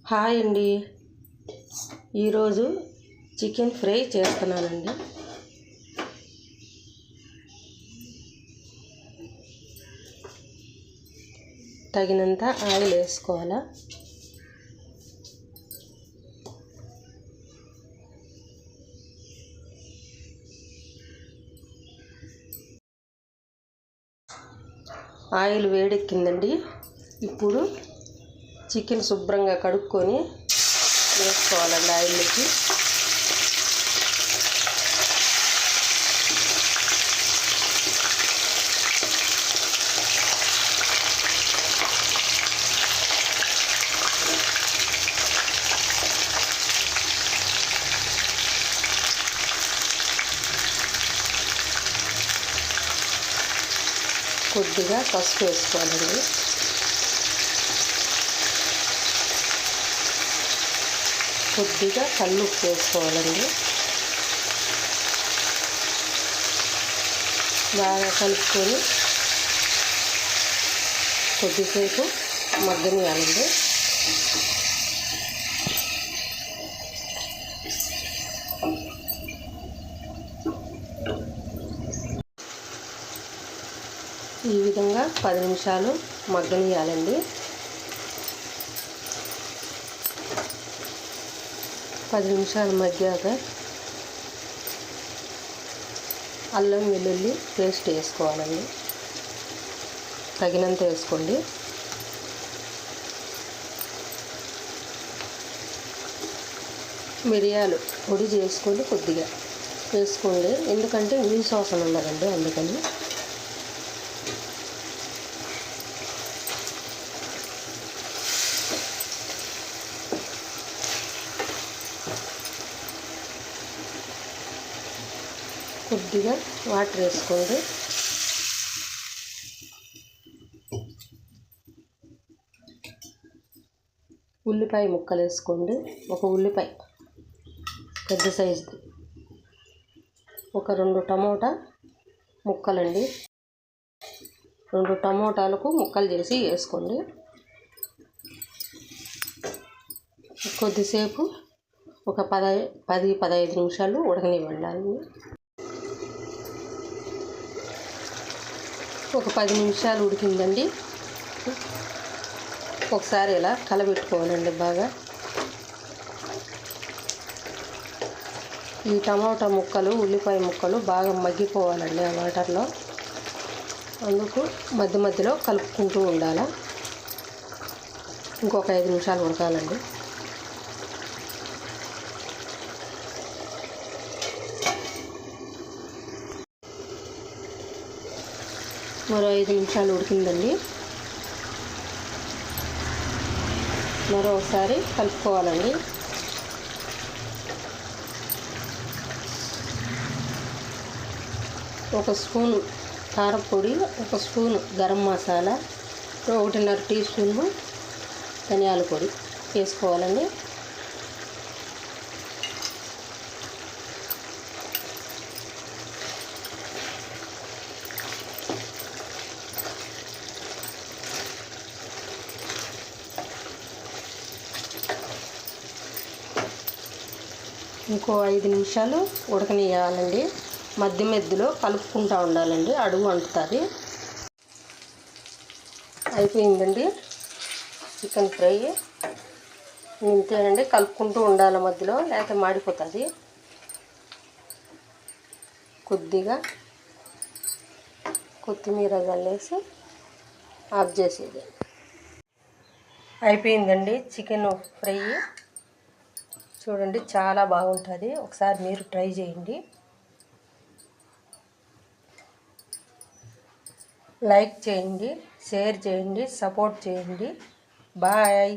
Hi అండి. ఈరోజు chicken fry చేస్తున్నానండి. తగినంత ఆయిల్ వేసుకోవాలా. ఆయిల్ వేడెక్కిందండి. ఇప్పుడు చికెన్ శుభ్రంగా కడుక్కొని వేసుకోవాలండి ఆయిల్లోకి. కొద్దిగా పసుపు వేసుకోవాలండి. కొద్దిగా కల్లుప్పు వేసుకోవాలండి. బాగా కలుపుకొని కొద్దిసేపు మగ్గనియాలండి. ఈ విధంగా 10 నిమిషాలు మగ్గనియాలండి. 10 నిమిషాలు మగ్గాక అల్లం వెల్లుల్లి పేస్ట్ వేసుకోవాలండి. తగినంత వేసుకోండి. మిరియాలు పొడి చేసుకొని కొద్దిగా వేసుకోండి, ఎందుకంటే నీసు వాసన ఉన్నదండి, అందుకని. కొద్దిగా వాటర్ వేసుకోండి. ఉల్లిపాయ ముక్కలు వేసుకోండి. ఒక ఉల్లిపాయ పెద్ద సైజుది. ఒక 2 టమోటా ముక్కలండి. 2 టమోటాలకు ముక్కలు చేసి వేసుకోండి. కొద్దిసేపు ఒక 10-15 నిమిషాలు ఉడకనివ్వండి. ఒక 10 నిమిషాలు ఉడికిందండి. ఒకసారి ఇలా కలబెట్టుకోవాలండి బాగా. ఈ టమాటా ముక్కలు, ఉల్లిపాయ ముక్కలు బాగా మగ్గిపోవాలండి ఆ వాటర్లో. అందుకు మధ్య మధ్యలో కలుపుకుంటూ ఉండాలి. ఇంకొక 5 నిమిషాలు ఉడకాలండి. మరో 5 నిమిషాలు ఉడికిందండి. మరోసారి కలుపుకోవాలండి. ఒక స్పూను కారపొడి, ఒక spoon garam masala, 1.5 teaspoon ధనియాల పొడి వేసుకోవాలండి. ఇంకో 5 నిమిషాలు ఉడకనియాలండి. మధ్య మధ్యలో కలుపుకుంటూ ఉండాలండి, అడుగు అంటుతుంది. అయిపోయిందండి చికెన్ ఫ్రై. ఇంతేనండి, కలుపుకుంటూ ఉండాలి మధ్యలో, లేకపోతే మాడిపోతుంది. కొద్దిగా కొత్తిమీర చల్లేసి ఆఫ్ చేసేది. అయిపోయిందండి చికెన్ ఫ్రై. చూడండి, చాలా బాగుంటుంది. ఒకసారి మీరు ట్రై చేయండి. లైక్ చేయండి, షేర్ చేయండి, సపోర్ట్ చేయండి. బాయ్.